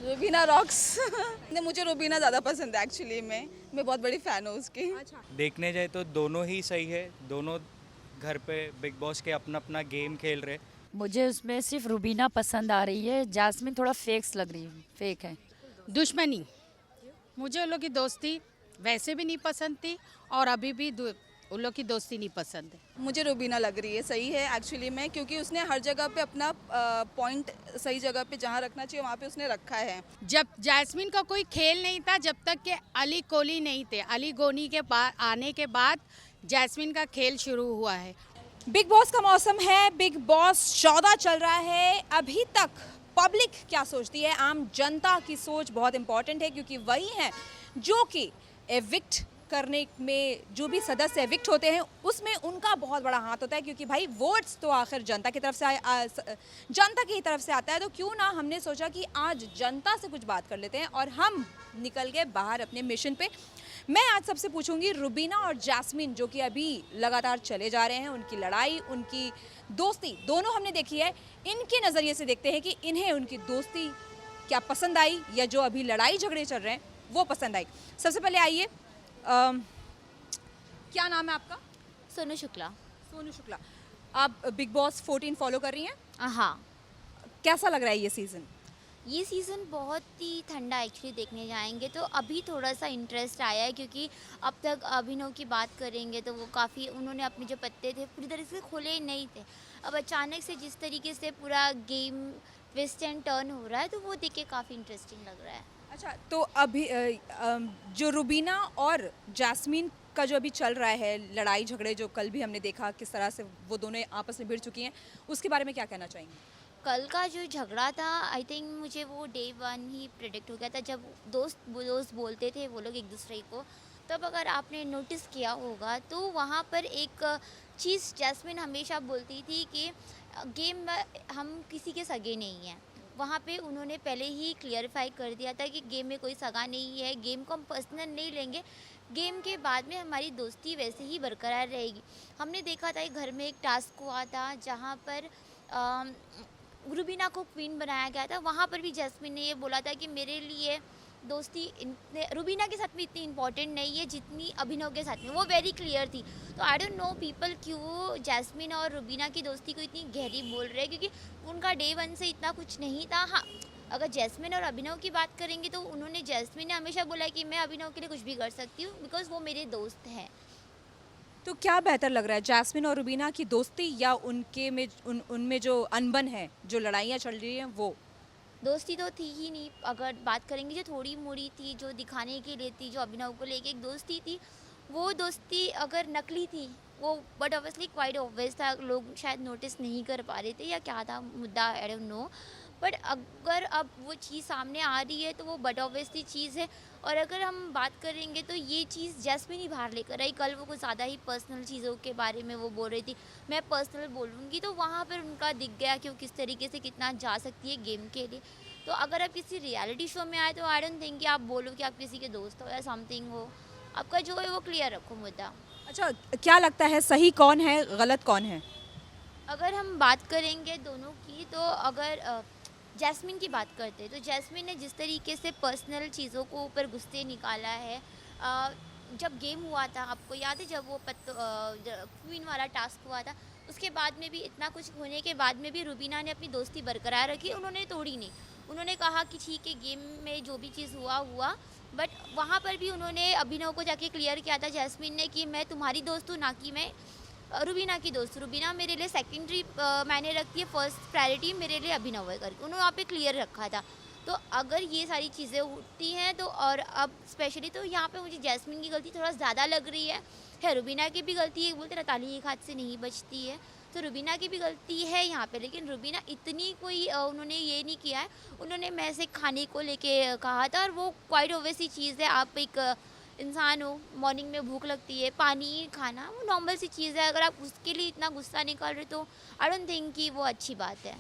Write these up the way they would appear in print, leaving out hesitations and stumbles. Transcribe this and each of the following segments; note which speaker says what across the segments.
Speaker 1: Rubina rocks. नहीं, मुझे रूबीना ज़्यादा पसंद है एक्चुअली में। मैं बहुत बड़ी फ़ैन हूँ उसकी।
Speaker 2: अच्छा।
Speaker 3: देखने जाए तो दोनों ही सही है। दोनों घर पे बिग बॉस के अपना अपना गेम खेल रहे।
Speaker 4: मुझे उसमें सिर्फ रूबीना पसंद आ रही है, जैस्मिन थोड़ा फेक्स लग रही है, फेक है।
Speaker 2: दुश्मनी, मुझे उन लोग की दोस्ती वैसे भी नहीं पसंद थी और अभी भी उन लोग की दोस्ती नहीं पसंद है।
Speaker 1: मुझे रूबीना लग रही है सही है एक्चुअली में, क्योंकि उसने हर जगह पे अपना पॉइंट सही जगह पे जहाँ रखना चाहिए वहाँ पे उसने रखा है।
Speaker 2: जब जैस्मिन का कोई खेल नहीं था, जब तक कि अली कोहली नहीं थे। अली गोनी के बाद आने के बाद जैस्मिन का खेल शुरू हुआ है।
Speaker 5: बिग बॉस का मौसम है, बिग बॉस 14 चल रहा है। अभी तक पब्लिक क्या सोचती है, आम जनता की सोच बहुत इंपॉर्टेंट है, क्योंकि वही हैं जो कि एविक्ट करने में, जो भी सदस्य एविक्ट होते हैं उसमें उनका बहुत बड़ा हाथ होता है, क्योंकि भाई वोट्स तो आखिर जनता की तरफ से जनता की तरफ से आता है। तो क्यों ना हमने सोचा कि आज जनता से कुछ बात कर लेते हैं और हम निकल गए बाहर अपने मिशन पे। मैं आज सबसे पूछूंगी रूबीना और जैस्मिन, जो कि अभी लगातार चले जा रहे हैं, उनकी लड़ाई, उनकी दोस्ती दोनों हमने देखी है। इनके नज़रिए से देखते हैं कि इन्हें उनकी दोस्ती क्या पसंद आई या जो अभी लड़ाई झगड़े चल रहे हैं वो पसंद आई। सबसे पहले आइए, क्या नाम है आपका?
Speaker 6: सोनू शुक्ला।
Speaker 5: सोनू शुक्ला। आप बिग बॉस 14 फॉलो कर रही हैं?
Speaker 6: हाँ,
Speaker 5: कैसा लग रहा है ये सीज़न?
Speaker 6: ये सीज़न बहुत ही ठंडा एक्चुअली देखने जाएंगे तो अभी थोड़ा सा इंटरेस्ट आया है, क्योंकि अब तक अभिनव की बात करेंगे तो वो काफ़ी, उन्होंने अपने जो पत्ते थे पूरी तरह से खोले नहीं थे। अब अचानक से जिस तरीके से पूरा गेम ट्विस्ट एंड टर्न हो रहा है तो वो देख के काफ़ी इंटरेस्टिंग लग रहा है।
Speaker 5: अच्छा, तो अभी जो रूबीना और जैस्मीन का जो अभी चल रहा है लड़ाई झगड़े, जो कल भी हमने देखा किस तरह से वो दोनों आपस में भिड़ चुकी हैं, उसके बारे में क्या कहना चाहेंगे?
Speaker 6: कल का जो झगड़ा था, आई थिंक मुझे वो डे वन ही प्रेडिक्ट हो गया था, जब दोस्त बोलते थे वो लोग एक दूसरे को। तब अगर आपने नोटिस किया होगा तो वहाँ पर एक चीज़ जैस्मिन हमेशा बोलती थी कि गेम में हम किसी के सगे नहीं हैं। वहाँ पे उन्होंने पहले ही क्लियरिफाई कर दिया था कि गेम में कोई सगा नहीं है, गेम को हम पर्सनल नहीं लेंगे, गेम के बाद में हमारी दोस्ती वैसे ही बरकरार रहेगी। हमने देखा था घर में एक टास्क हुआ था जहाँ पर रूबीना को क्वीन बनाया गया था। वहाँ पर भी जैस्मिन ने ये बोला था कि मेरे लिए दोस्ती रूबीना के साथ में इतनी इम्पोर्टेंट नहीं है जितनी अभिनव के साथ में, वो वेरी क्लियर थी। तो आई डोंट नो पीपल क्यों जैस्मिन और रूबीना की दोस्ती को इतनी गहरी बोल रहे हैं, क्योंकि उनका डे वन से इतना कुछ नहीं था। हाँ, अगर जैस्मिन और अभिनव की बात करेंगे तो उन्होंने, जैस्मिन ने हमेशा बोला है कि मैं अभिनव के लिए कुछ भी कर सकती हूँ बिकॉज वो मेरे दोस्त हैं।
Speaker 5: तो क्या बेहतर लग रहा है, जैस्मिन और रूबीना की दोस्ती या उनमें जो अनबन है, जो लड़ाइयाँ चल रही हैं वो?
Speaker 6: दोस्ती तो थी ही नहीं। अगर बात करेंगे जो थोड़ी मोड़ी थी, जो दिखाने के लिए थी, जो अभिनव को लेके एक दोस्ती थी, वो दोस्ती अगर नकली थी वो, बट ऑब्वियसली क्वाइट ऑब्वियस था, लोग शायद नोटिस नहीं कर पा रहे थे या क्या था मुद्दा, आई डोंट नो। बट अगर अब वो चीज़ सामने आ रही है तो वो बट ऑब्वियसली चीज़ है। और अगर हम बात करेंगे तो ये चीज़ जैस्मिन ही बाहर लेकर आई। कल वो कुछ ज़्यादा ही पर्सनल चीज़ों के बारे में वो बोल रही थी, मैं पर्सनल बोलूँगी, तो वहाँ पर उनका दिख गया कि वो किस तरीके से कितना जा सकती है गेम के लिए। तो अगर आप किसी रियलिटी शो में आए तो आई डोंट थिंक कि आप बोलो कि आप किसी के दोस्त हो या समथिंग हो। आपका जो है वो क्लियर रखो मुद्दा।
Speaker 5: अच्छा, क्या लगता है सही कौन है, गलत कौन है?
Speaker 6: अगर हम बात करेंगे दोनों की तो अगर जैस्मिन की बात करते हैं तो जैस्मिन ने जिस तरीके से पर्सनल चीज़ों को ऊपर गुस्से निकाला है, जब गेम हुआ था आपको याद है, जब वो क्वीन वाला टास्क हुआ था, उसके बाद में भी इतना कुछ होने के बाद में भी रूबीना ने अपनी दोस्ती बरकरार रखी, उन्होंने तोड़ी नहीं। उन्होंने कहा कि ठीक है, गेम में जो भी चीज़ हुआ हुआ, बट वहाँ पर भी उन्होंने अभिनव को जाके क्लियर किया था जैस्मिन ने कि मैं तुम्हारी दोस्त हूँ, ना कि मैं रूबीना की दोस्त। रूबीना मेरे लिए सेकेंडरी मायने रखती है, फर्स्ट प्रायोरिटी मेरे लिए अभिनव है करके उन्होंने वहाँ पे क्लियर रखा था। तो अगर ये सारी चीज़ें होती हैं तो, और अब स्पेशली तो यहाँ पे मुझे जैस्मिन की गलती थोड़ा ज़्यादा लग रही है रूबीना की भी गलती है, बोलते ना ताली एक हाथ से नहीं बचती है, तो रूबीना की भी गलती है यहाँ पे। लेकिन रूबीना इतनी कोई उन्होंने ये नहीं किया है, उन्होंने मैं से खाने को लेके कहा था, और वो क्वाइट ओबियस सी चीज़ है। आप एक इंसान हो, मॉर्निंग में भूख लगती है, पानी खाना वो नॉर्मल सी चीज़ है। अगर आप उसके लिए इतना गुस्सा निकाल रहे तो आई डोंट थिंक कि वो अच्छी बात है।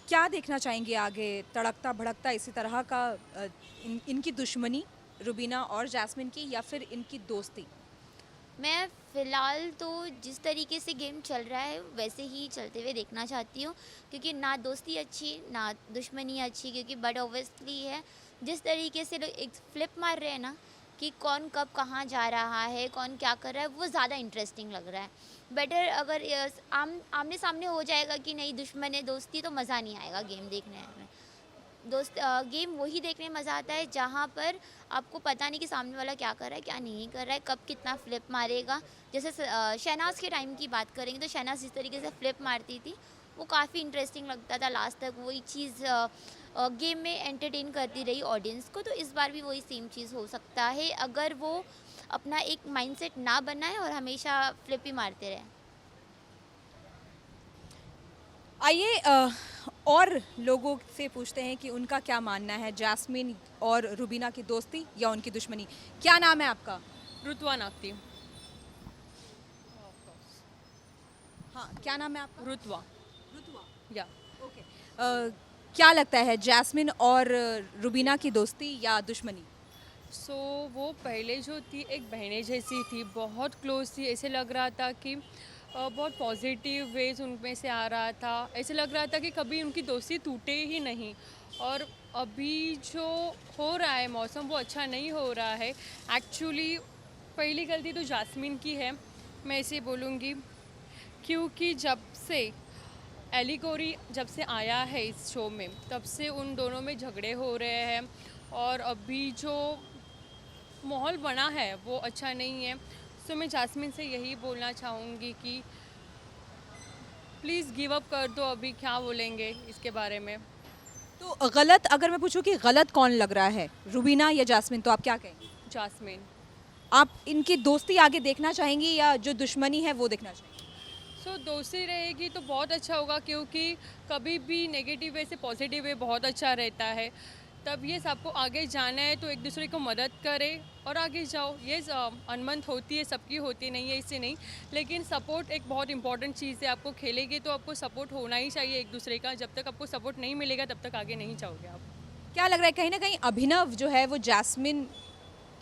Speaker 5: क्या देखना चाहेंगे आगे, तड़कता भड़कता इसी तरह का
Speaker 1: इनकी दुश्मनी रूबीना और जैस्मिन की, या फिर इनकी दोस्ती?
Speaker 6: मैं फ़िलहाल तो जिस तरीके से गेम चल रहा है वैसे ही चलते हुए देखना चाहती हूँ, क्योंकि ना दोस्ती अच्छी ना दुश्मनी अच्छी, क्योंकि बट ऑब्वियसली है जिस तरीके से लोग एक फ्लिप मार रहे हैं ना कि कौन कब कहाँ जा रहा है, कौन क्या कर रहा है, वो ज़्यादा इंटरेस्टिंग लग रहा है। बेटर अगर आमने सामने हो जाएगा कि नहीं दुश्मन है दोस्ती, तो मज़ा नहीं आएगा गेम देखने में। गेम वही देखने में मज़ा आता है जहाँ पर आपको पता नहीं कि सामने वाला क्या कर रहा है क्या नहीं कर रहा है, कब कितना फ्लिप मारेगा। जैसे शहनाज के टाइम की बात करेंगे तो शहनाज जिस तरीके से फ्लिप मारती थी वो काफ़ी इंटरेस्टिंग लगता था, लास्ट तक वही चीज़ गेम में एंटरटेन करती रही ऑडियंस को। तो इस बार भी वही सेम चीज़ हो सकता है अगर वो अपना एक माइंडसेट ना बनाए और हमेशा फ्लिप ही मारते रहे।
Speaker 5: आइए और लोगों से पूछते हैं कि उनका क्या मानना है जैस्मिन और रुबीना की दोस्ती या उनकी दुश्मनी। क्या नाम है आपका?
Speaker 7: रुतवा नागती।
Speaker 5: हाँ, क्या नाम है आपका?
Speaker 7: रुतवा या
Speaker 5: ओके। क्या लगता है जैस्मिन और रुबीना की दोस्ती या दुश्मनी?
Speaker 7: सो वो पहले जो थी एक बहने जैसी थी, बहुत क्लोज थी, ऐसे लग रहा था कि बहुत पॉजिटिव वेज उनमें से आ रहा था, ऐसे लग रहा था कि कभी उनकी दोस्ती टूटे ही नहीं। और अभी जो हो रहा है मौसम वो अच्छा नहीं हो रहा है। एक्चुअली पहली गलती तो जैस्मिन की है, मैं ऐसे बोलूँगी, क्योंकि जब से एलिगोरी जब से आया है इस शो में तब से उन दोनों में झगड़े हो रहे हैं और अभी जो माहौल बना है वो अच्छा नहीं है। सो मैं जैस्मिन से यही बोलना चाहूँगी कि प्लीज़ गिव अप कर दो, अभी क्या बोलेंगे इसके बारे में।
Speaker 5: तो गलत अगर मैं पूछूं कि गलत कौन लग रहा है, रुबीना या जैस्मिन, तो आप क्या कहेंगे?
Speaker 7: जैस्मिन।
Speaker 5: आप इनकी दोस्ती आगे देखना चाहेंगी या जो दुश्मनी है वो देखना चाहेंगी?
Speaker 7: सो दोस्ती रहेगी तो बहुत अच्छा होगा, क्योंकि कभी भी नेगेटिव वे से पॉजिटिव वे बहुत अच्छा रहता है। तब ये सबको आगे जाना है तो एक दूसरे को मदद करे और आगे जाओ। ये अनमंत होती है, सबकी होती नहीं है, इससे नहीं, लेकिन सपोर्ट एक बहुत इंपॉर्टेंट चीज़ है। आपको खेलेंगे तो आपको सपोर्ट होना ही चाहिए एक दूसरे का। जब तक आपको सपोर्ट नहीं मिलेगा तब तक आगे नहीं जाओगे आप।
Speaker 5: क्या लग रहा है कहीं ना कहीं अभिनव जो है वो जैस्मिन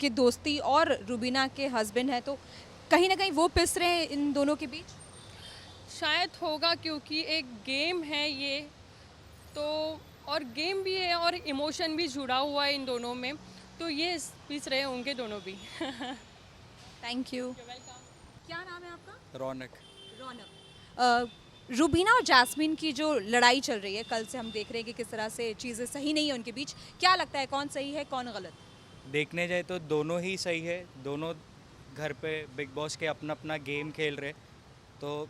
Speaker 5: की दोस्ती और रुबीना के हस्बैंड है, तो कहीं ना कहीं वो पिस रहे हैं इन दोनों के बीच?
Speaker 7: शायद होगा, क्योंकि एक गेम है ये तो, और गेम भी है और इमोशन भी जुड़ा हुआ है इन दोनों में, तो ये पीस रहे होंगे दोनों भी।
Speaker 5: Thank you. क्या नाम है आपका?
Speaker 3: रौनक।
Speaker 5: रौनक। रुबीना और जैस्मिन की जो लड़ाई चल रही है, कल से हम देख रहे हैं कि किस तरह से चीज़ें सही नहीं है उनके बीच। क्या लगता है कौन सही है कौन गलत?
Speaker 3: देखने जाए तो दोनों ही सही है। दोनों घर पे बिग बॉस के अपना अपना गेम खेल रहे, तो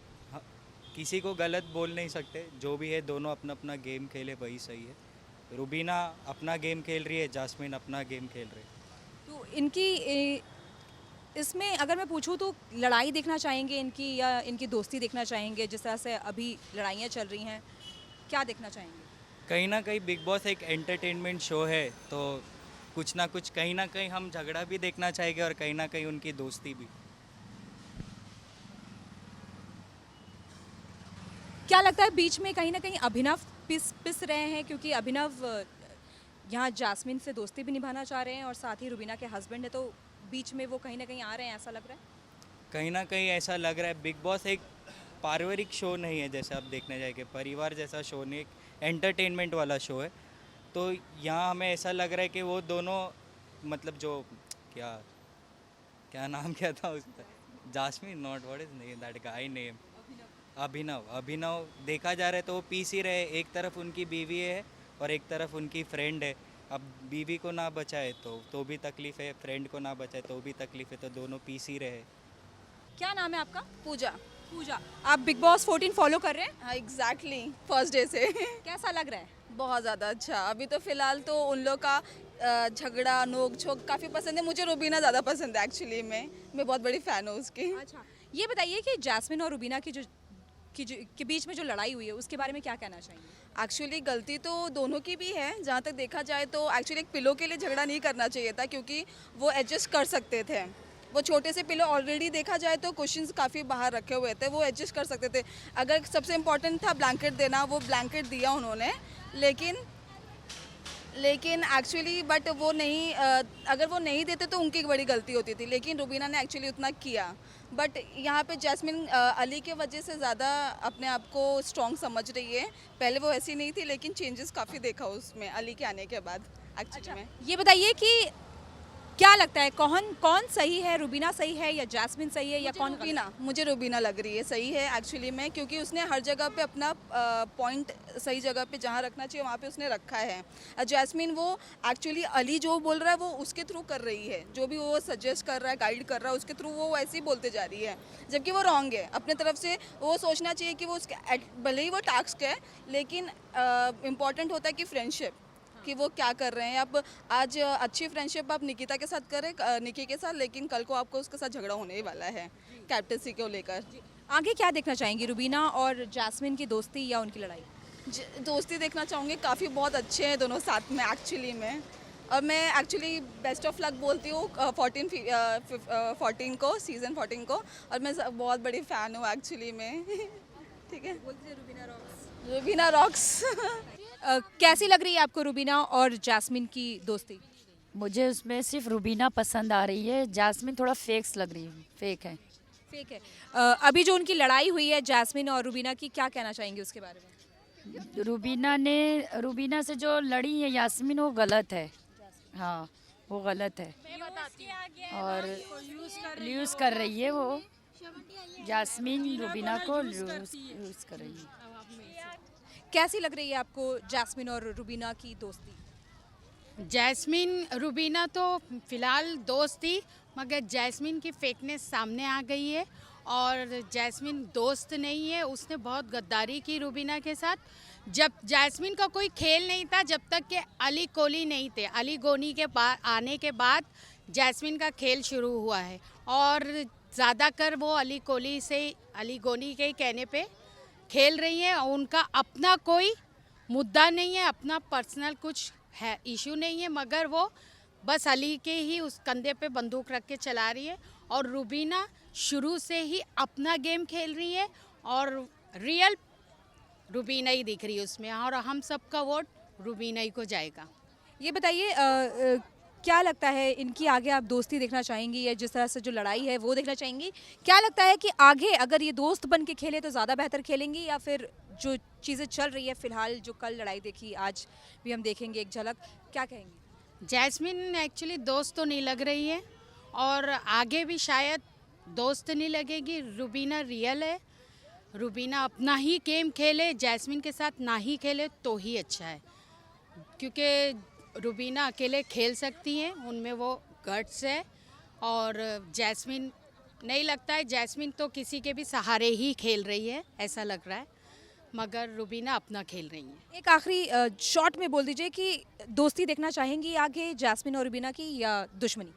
Speaker 3: किसी को गलत बोल नहीं सकते। जो भी है दोनों अपना अपना गेम खेले वही सही है। रुबीना अपना गेम खेल रही है, जैस्मिन अपना गेम खेल रही है।
Speaker 5: तो इनकी इसमें अगर मैं पूछूं तो लड़ाई देखना चाहेंगे इनकी या इनकी दोस्ती देखना चाहेंगे? जिस तरह से अभी लड़ाइयाँ चल रही हैं, क्या देखना चाहेंगे?
Speaker 3: कहीं ना कहीं बिग बॉस एक एंटरटेनमेंट शो है, तो कुछ ना कुछ कहीं ना कहीं हम झगड़ा भी देखना चाहेंगे और कहीं ना कहीं उनकी दोस्ती भी।
Speaker 5: क्या लगता है बीच में कहीं ना कहीं अभिनव पिस रहे हैं, क्योंकि अभिनव यहाँ जैस्मिन से दोस्ती भी निभाना चाह रहे हैं और साथ ही रुबीना के हस्बैंड है, तो बीच में वो कहीं ना कहीं आ रहे हैं, ऐसा लग रहा है?
Speaker 3: कहीं ना कहीं ऐसा लग रहा है। बिग बॉस एक पारिवारिक शो नहीं है, जैसे आप देखने जाएंगे परिवार जैसा शो नहीं, एक एंटरटेनमेंट वाला शो है। तो यहाँ हमें ऐसा लग रहा है कि वो दोनों मतलब जो क्या नाम क्या था उसका, Jasmine not what is name that guy name, Abhinav देखा जा रहा है तो वो पीस ही रहे। एक तरफ उनकी बीवी है और एक तरफ उनकी फ्रेंड है। अब बीवी को ना बचाए तो भी तकलीफ है, फ्रेंड को ना बचाए तो भी तकलीफ है, तो दोनों पीस ही रहे।
Speaker 5: क्या नाम है आपका?
Speaker 1: पूजा।
Speaker 5: पूजा। आप बिग बॉस 14 फॉलो कर रहे हैं?
Speaker 1: हाँ एग्जैक्टली, फर्स्ट डे से।
Speaker 5: कैसा लग रहा है?
Speaker 1: बहुत ज़्यादा अच्छा। अभी तो फ़िलहाल तो उन लोग का झगड़ा नोक झोंक काफ़ी पसंद है। मुझे रुबीना ज़्यादा पसंद है एक्चुअली में, मैं बहुत बड़ी फ़ैन हूँ उसकी।
Speaker 5: अच्छा, ये बताइए कि जैस्मिन और रुबीना की के बीच में जो लड़ाई हुई है उसके बारे में क्या कहना चाहिए?
Speaker 1: एक्चुअली गलती तो दोनों की भी है। जहाँ तक देखा जाए तो एक्चुअली एक पिलो के लिए झगड़ा नहीं करना चाहिए था, क्योंकि वो एडजस्ट कर सकते थे। वो छोटे से पिलो ऑलरेडी देखा जाए तो क्वेश्चंस काफ़ी बाहर रखे हुए थे, वो एडजस्ट कर सकते थे। अगर सबसे इम्पोर्टेंट था ब्लैंकेट देना, वो ब्लैंकेट दिया उन्होंने, लेकिन एक्चुअली बट वो नहीं, अगर वो नहीं देते तो उनकी बड़ी गलती होती थी, लेकिन रुबीना ने एक्चुअली उतना किया। बट यहाँ पे जैस्मिन अली के वजह से ज़्यादा अपने आप को स्ट्रॉन्ग समझ रही है। पहले वो ऐसी नहीं थी, लेकिन चेंजेस काफ़ी देखा उसमें अली के आने के बाद एक्चुअली में।
Speaker 5: ये बताइए कि क्या लगता है कौन सही है, रुबीना सही है या जैस्मिन सही है या कौन
Speaker 1: रुबीना, मुझे रुबीना लग रही है सही है एक्चुअली में, क्योंकि उसने हर जगह पे अपना पॉइंट सही जगह पे जहाँ रखना चाहिए वहाँ पे उसने रखा है। जैस्मिन वो एक्चुअली अली जो बोल रहा है वो उसके थ्रू कर रही है, जो भी वो सजेस्ट कर रहा है, गाइड कर रहा है, उसके थ्रू वो ऐसे ही बोलते जा रही है, जबकि वो रॉन्ग है। अपने तरफ से वो सोचना चाहिए कि वो उसके भले ही वो टास्क है, लेकिन इम्पॉर्टेंट होता है कि फ्रेंडशिप, कि वो क्या कर रहे हैं। अब आज अच्छी फ्रेंडशिप आप निकिता के साथ करें, निकी के साथ, लेकिन कल को आपको उसके साथ झगड़ा होने ही वाला है कैप्टनसी को लेकर।
Speaker 5: आगे क्या देखना चाहेंगी, रुबीना और जैस्मिन की दोस्ती या उनकी लड़ाई?
Speaker 1: दोस्ती देखना चाहूँगी, काफ़ी बहुत अच्छे हैं दोनों साथ में एक्चुअली में। और मैं एक्चुअली बेस्ट ऑफ लक बोलती हूँ 14 को, सीज़न 14 को, और मैं बहुत बड़ी फ़ैन हूँ एक्चुअली में। ठीक है, रुबीना रॉक्स।
Speaker 5: कैसी लग रही है आपको रुबीना और जैस्मिन की दोस्ती?
Speaker 4: मुझे उसमें सिर्फ रूबीना पसंद आ रही है, जैस्मिन थोड़ा फेक्स लग रही है, फेक है।
Speaker 5: फेक है। अभी जो उनकी लड़ाई हुई है जैस्मिन और रुबीना की, क्या कहना चाहेंगे उसके बारे में?
Speaker 4: रूबीना से जो लड़ी है यास्मीन, वो गलत है। हाँ, वो गलत है और यूज़ कर रही है वो। यास्मीन रूबीना को यूज़ कर रही है।
Speaker 5: कैसी लग रही है आपको जैस्मिन और रुबीना की दोस्ती?
Speaker 2: जैस्मिन रुबीना तो फ़िलहाल दोस्त थी, मगर जैस्मिन की फेकनेस सामने आ गई है और जैस्मिन दोस्त नहीं है। उसने बहुत गद्दारी की रुबीना के साथ। जब जैस्मिन का कोई खेल नहीं था जब तक कि अली कोहली नहीं थे। अली गोनी के आने के बाद जैस्मिन का खेल शुरू हुआ है और ज़्यादातर वो अली गोनी के कहने पे खेल रही हैं। उनका अपना कोई मुद्दा नहीं है, अपना पर्सनल कुछ है इशू नहीं है, मगर वो बस अली के ही उस कंधे पे बंदूक रख के चला रही है। और रुबीना शुरू से ही अपना गेम खेल रही है और रियल रुबीना ही दिख रही है उसमें, और हम सबका वोट रुबीना ही को जाएगा।
Speaker 5: ये बताइए क्या लगता है इनकी आगे आप दोस्ती देखना चाहेंगी या जिस तरह से जो लड़ाई है वो देखना चाहेंगी? क्या लगता है कि आगे अगर ये दोस्त बन के खेले तो ज़्यादा बेहतर खेलेंगी, या फिर जो चीज़ें चल रही है फ़िलहाल, जो कल लड़ाई देखी आज भी हम देखेंगे एक झलक, क्या कहेंगी?
Speaker 2: जैस्मिन एक्चुअली दोस्त तो नहीं लग रही है और आगे भी शायद दोस्त नहीं लगेगी। रुबीना रियल है, रुबीना अपना ही गेम खेले, जैस्मिन के साथ ना ही खेले तो ही अच्छा है, क्योंकि रुबीना अकेले खेल सकती हैं, उनमें वो गट्स है। और जैस्मिन नहीं लगता है, जैस्मिन तो किसी के भी सहारे ही खेल रही है ऐसा लग रहा है, मगर रुबीना अपना खेल रही है।
Speaker 5: एक आखिरी शॉर्ट में बोल दीजिए कि दोस्ती देखना चाहेंगी आगे जैस्मिन और रुबीना की या दुश्मनी?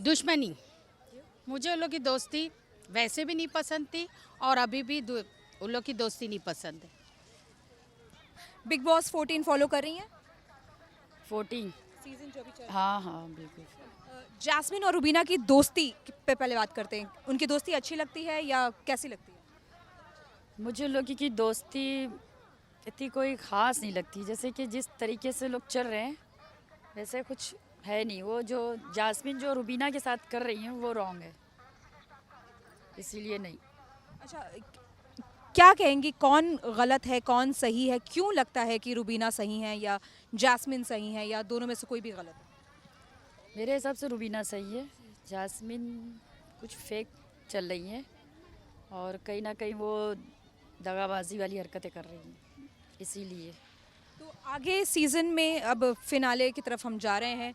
Speaker 2: दुश्मनी, मुझे उन लोग की दोस्ती वैसे भी नहीं पसंद थी और अभी भी उन लोग की दोस्ती नहीं पसंद है।
Speaker 5: बिग बॉस 14 फॉलो कर रही हैं?
Speaker 4: 14
Speaker 5: सीजन जो भी चल
Speaker 4: हाँ हाँ बिल्कुल।
Speaker 5: जैस्मिन और रुबीना की दोस्ती पे पहले बात करते हैं। उनकी दोस्ती अच्छी लगती है या कैसी लगती है?
Speaker 4: मुझे लोग की दोस्ती इतनी कोई ख़ास नहीं लगती, जैसे कि जिस तरीके से लोग चल रहे हैं वैसे कुछ है नहीं। वो जो जास्मिन जो रुबीना के साथ कर रही हैं वो रॉन्ग है, इसीलिए नहीं।
Speaker 5: अच्छा, क्या कहेंगी कौन गलत है कौन सही है? क्यों लगता है कि रुबीना सही है या जैस्मिन सही है या दोनों में से कोई भी गलत है?
Speaker 4: मेरे हिसाब से रुबीना सही है, जास्मिन कुछ फेक चल रही है और कहीं ना कहीं वो दगाबाजी वाली हरकतें कर रही हैं, इसीलिए।
Speaker 5: तो आगे सीज़न में अब फिनाले की तरफ हम जा रहे हैं,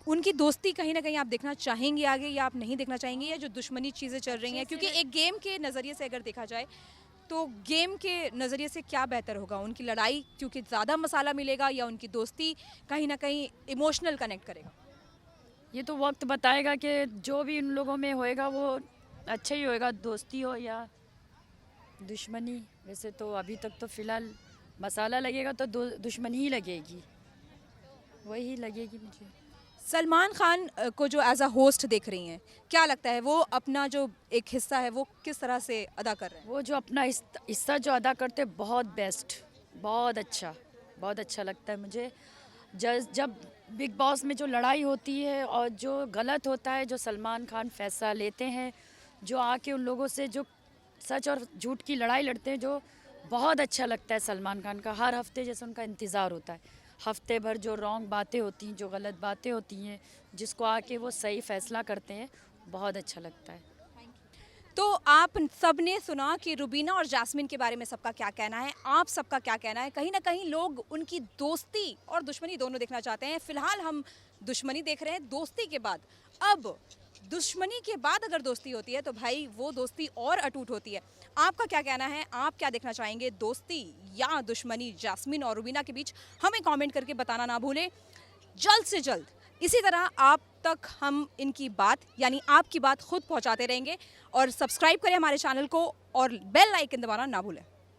Speaker 5: उनकी दोस्ती कहीं ना कहीं आप देखना चाहेंगे आगे या आप नहीं देखना चाहेंगे, या जो दुश्मनी चीज़ें चल रही हैं? क्योंकि एक गेम के नज़रिए से अगर देखा जाए तो गेम के नज़रिए से क्या बेहतर होगा, उनकी लड़ाई क्योंकि ज़्यादा मसाला मिलेगा या उनकी दोस्ती कहीं ना कहीं इमोशनल कनेक्ट करेगा?
Speaker 4: ये तो वक्त बताएगा कि जो भी उन लोगों में होएगा वो अच्छा ही होएगा, दोस्ती हो या दुश्मनी। वैसे तो अभी तक तो फ़िलहाल मसाला लगेगा तो दुश्मनी ही लगेगी, वही लगेगी मुझे।
Speaker 5: सलमान खान को जो एज अ होस्ट देख रही हैं, क्या लगता है वो अपना जो एक हिस्सा है वो किस तरह से अदा कर रहे हैं?
Speaker 4: वो जो अपना हिस्सा जो अदा करते बहुत बेस्ट, बहुत अच्छा लगता है मुझे। जब बिग बॉस में जो लड़ाई होती है और जो गलत होता है, जो सलमान खान फैसला लेते हैं, जो आके उन लोगों से जो सच और झूठ की लड़ाई लड़ते हैं, जो बहुत अच्छा लगता है। सलमान खान का हर हफ्ते जैसे उनका इंतज़ार होता है, हफ्ते भर जो रॉन्ग बातें होती हैं, जो गलत बातें होती हैं, जिसको आके वो सही फैसला करते हैं, बहुत अच्छा लगता है।
Speaker 5: तो आप सबने सुना कि रुबीना और जैस्मिन के बारे में सबका क्या कहना है, आप सबका क्या कहना है। कहीं ना कहीं लोग उनकी दोस्ती और दुश्मनी दोनों देखना चाहते हैं। फिलहाल हम दुश्मनी देख रहे हैं, दोस्ती के बाद अब दुश्मनी के बाद अगर दोस्ती होती है तो भाई वो दोस्ती और अटूट होती है। आपका क्या कहना है, आप क्या देखना चाहेंगे, दोस्ती या दुश्मनी जैस्मिन और रुबीना के बीच? हमें कमेंट करके बताना ना भूलें। जल्द से जल्द इसी तरह आप तक हम इनकी बात यानी आपकी बात खुद पहुंचाते रहेंगे। और सब्सक्राइब करें हमारे चैनल को और बेल आइकन दबाना ना भूलें।